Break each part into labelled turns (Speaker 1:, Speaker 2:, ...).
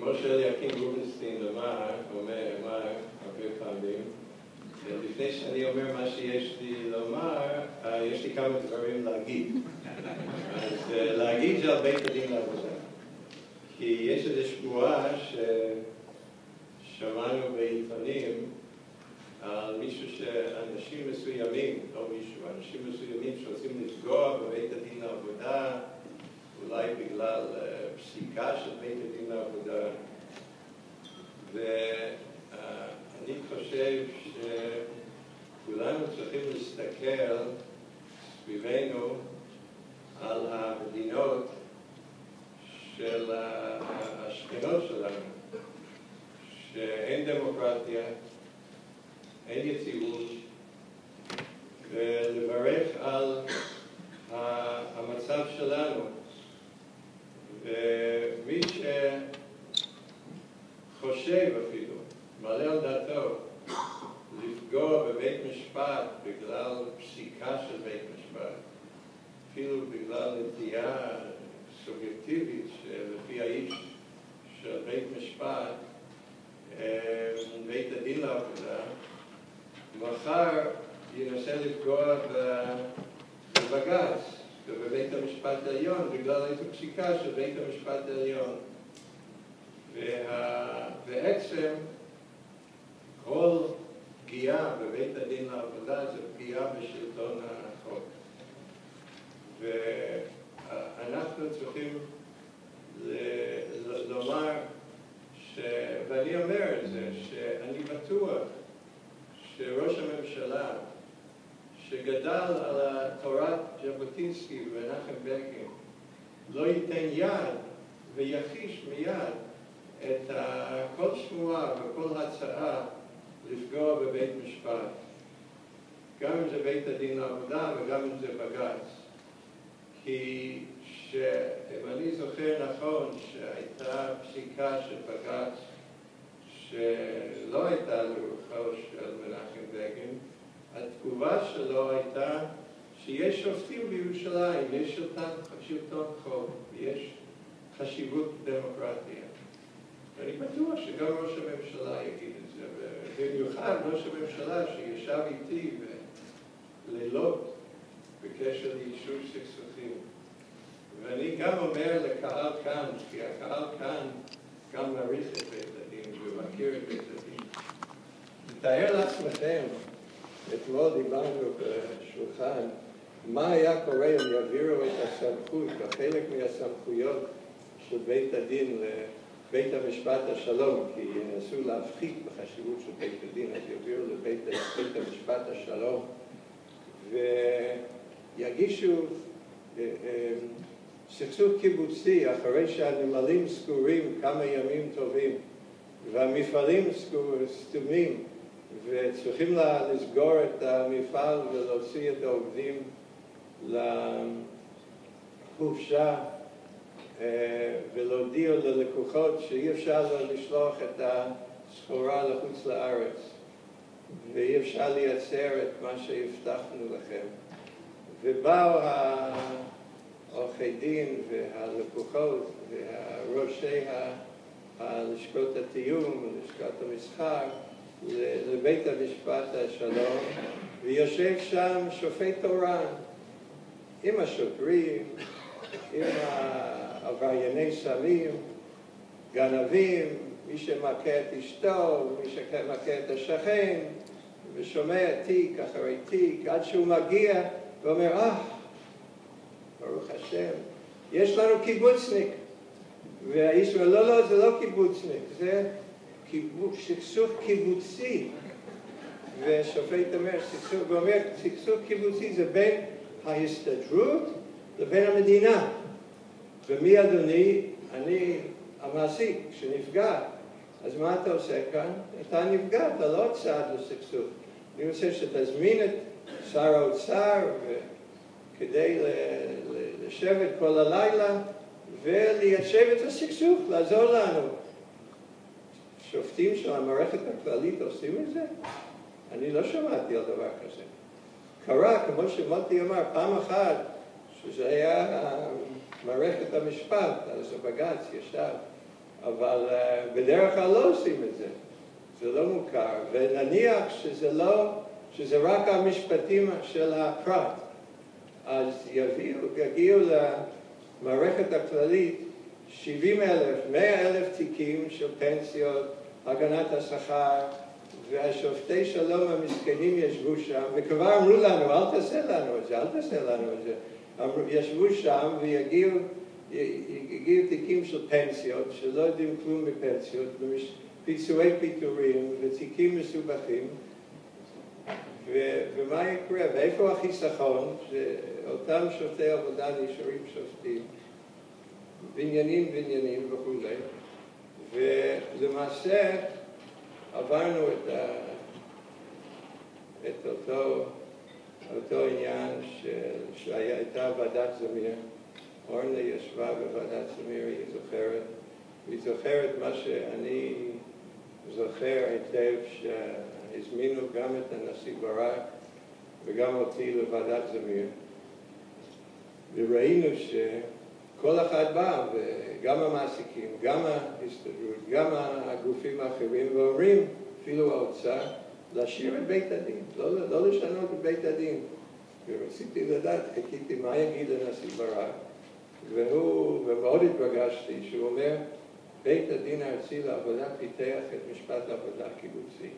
Speaker 1: כמו שאליקים רובינשטיין אמר הרבה פעמים, לפני שאני אומר מה שיש לי לומר, יש לי כמה דברים להגיד. אז להגיד זה על בית הדין לעבודה. כי יש איזו שבועה ששמענו בעיתונים על אנשים מסוימים, אנשים מסוימים שרוצים לפגוע בבית הדין לעבודה, אולי בגלל פסיקה של בית הדין לעבודה. ואני חושב שכולנו צריכים להסתכל סביבנו על המדינות של השכנות שלנו, שאין דמוקרטיה, אין יציבות, ולברך על המצב שלנו. ומי שחושב אפילו, מעלה על דעתו, לפגוע בבית משפט בגלל פסיקה של בית משפט, אפילו בגלל נטייה סובייקטיבית שלפי האיש של בית משפט, בית הדין לעבודה, מחר ינסה לפגוע בבג"ץ ובבית המשפט העליון בגלל איזו פסיקה של בית המשפט העליון. בעצם כל פגיעה בבית הדין לעבודה זה פגיעה בשלטון החוק. ואנחנו צריכים לומר, ואני אומר את זה, שאני בטוח שראש הממשלה שגדל על תורת ז'בוטינסקי ומנחם בגין לא ייתן יד ויחיש מיד את כל שמועה וכל הצעה לפגוע בבית משפט, גם אם זה בית הדין לעבודה וגם אם זה בג"ץ. כי אם אני זוכר נכון שהייתה פסיקה של בג"ץ שלא הייתה לרוחו של מנחם בגין, התגובה שלו הייתה שיש שופטים בירושלים, יש שלטון חוק, יש חשיבות דמוקרטיה. ואני בטוח שגם ראש הממשלה יגיד את זה, ובמיוחד ראש הממשלה שישב איתי בלילות בקשר ליישוב סכסוכים. ואני גם אומר לקהל כאן, כי הקהל כאן גם מעריך את בית הדין ומכיר את בית הדין. תתאר לעצמכם, אתמול דיברנו בשולחן, מה היה קורה אם יעבירו את הסמכות, או חלק מהסמכויות של בית הדין לבית המשפט השלום, כי ינסו להפחית בחשיבות של בית הדין, אז יעבירו לבית המשפט השלום, ויגישו סכסוך קיבוצי אחרי שהנמלים סגורים כמה ימים טובים, והמפעלים סתומים, וצריכים לסגור את המפעל ולהוציא את העובדים לחופשה ולהודיע ללקוחות שאי אפשר לשלוח את הסחורה לחוץ לארץ ואי אפשר לייצר את מה שהבטחנו לכם. ובאו העורכי דין והלקוחות וראשי לשכות התיאום ולשכת המסחר לבית המשפט השלום, ויושב שם שופט תורן עם השוטרים, עם עברייני סמים, גנבים, מי שמכה את אשתו, מי שמכה את השכן, ושומע תיק אחרי תיק, עד שהוא מגיע ואומר, ברוך השם, יש לנו קיבוצניק. והאיש אומר, לא, זה לא קיבוצניק, זה סכסוך קיבוצי. ושופט אומר, סכסוך קיבוצי זה בין ההסתדרות לבין המדינה. ומי אדוני? אני המעסיק שנפגע. אז מה אתה עושה כאן? אתה נפגע, אתה לא צד לסכסוך. אני רוצה שתזמין את שר האוצר כדי לשבת כל הלילה וליישב את הסכסוך, לעזור לנו. שופטים של המערכת הכללית עושים את זה? אני לא שמעתי על דבר כזה. קרה, כמו שמוטי אמר, פעם אחת, שזה היה מערכת המשפט, אז הבג"ץ ישב אבל בדרך כלל לא עושים את זה. זה לא מוכר, ונניח שזה רק המשפטים של הפרט, אז יגיעו למערכת הכללית 70,000, 100,000 תיקים של פנסיות, הגנת השכר, והשופטי שלום המסכנים ישבו שם, וכבר אמרו לנו, אל תעשה לנו את זה, אל תעשה לנו את זה. ישבו שם ויגיעו תיקים של פנסיות, שלא יודעים כלום מפנסיות, פיצויי פיטורים ותיקים מסובכים, ומה יקרה? ואיפה החיסכון? שאותם שופטי עבודה נשארים שופטים, בניינים וכו'. ולמעשה עברנו את אותו עניין שהייתה ועדת זמיר. אורנה ישבה בוועדת זמיר, היא זוכרת, והיא זוכרת מה שאני זוכר היטב, שהזמינו גם את הנשיא ברק וגם אותי לוועדת זמיר. וראינו שכל אחד בא, וגם המעסיקים, גם ההסתדרות, גם הגופים האחרים, ואומרים, אפילו האוצר, להשאיר את בית הדין, לא לשנות את בית הדין. ורציתי לדעת, חיכיתי מה יגיד הנשיא ברק, ומאוד התרגשתי שהוא אומר, בית הדין הארצי לעבודה פיתח את משפט העבודה הקיבוצי.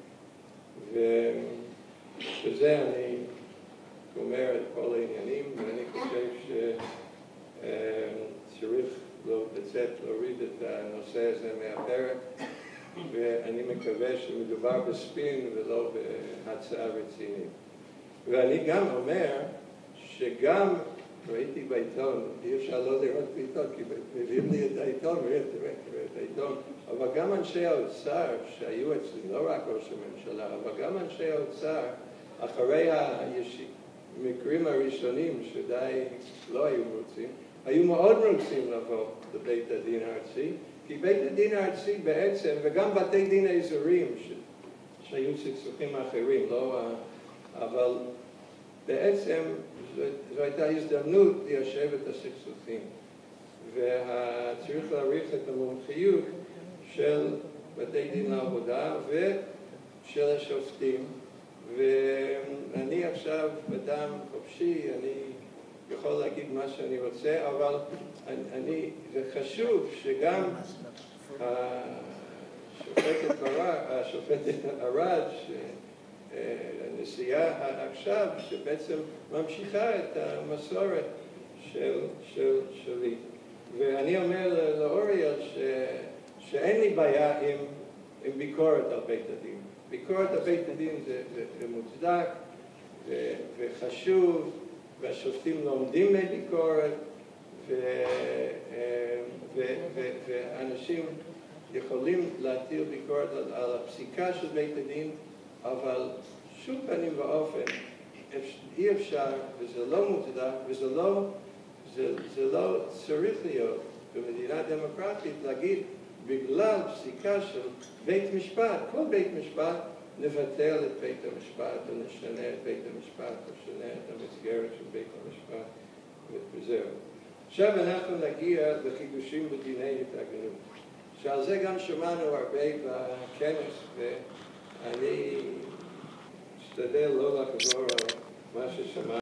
Speaker 1: ובזה אני אומר את כל העניינים, ואני חושב שצריך להוריד את הנושא הזה מהפרק, ואני מקווה שמדובר בספין ולא בהצעה רצינית. ואני גם אומר שגם ראיתי בעיתון, אי אפשר לא לראות בעיתון, כי מביאים לי את העיתון, תראה את העיתון, אבל גם אנשי האוצר שהיו אצלי, לא רק ראש הממשלה, אבל גם אנשי האוצר, אחרי המקרים הראשונים שדי לא היו רוצים, היו מאוד רוצים לבוא לבית הדין הארצי, כי בית הדין הארצי בעצם, וגם בתי דין האזוריים, שהיו סכסוכים אחרים, לא, אבל בעצם זו הייתה הזדמנות ליישב את הסכסוכים. וצריך להעריך את המומחיות של בתי דין לעבודה ושל השופטים. ואני עכשיו אדם חופשי, אני יכול להגיד מה שאני רוצה, אבל זה חשוב שגם השופטת ארד, הנשיאה עכשיו, שבעצם ממשיכה את המסורת שלי. ואני אומר לאוריאל שאין לי בעיה עם ביקורת על בית הדין. ביקורת על בית הדין זה מוצדק וחשוב, והשופטים לומדים מביקורת, ואנשים יכולים להטיל ביקורת על הפסיקה של בית הדין, אבל שום פנים ואופן אי אפשר, וזה לא מוצדק, וזה לא צריך להיות במדינה דמוקרטית להגיד בגלל פסיקה של בית משפט, כל בית משפט, נבטל את בית המשפט, או נשנה את בית המשפט, או נשנה את המסגרת של בית המשפט, וזהו. עכשיו אנחנו נגיע לחידושים בדיני התארגנות, שעל זה גם שמענו הרבה בכנס, ואני אשתדל לא לחזור על מה ששמענו.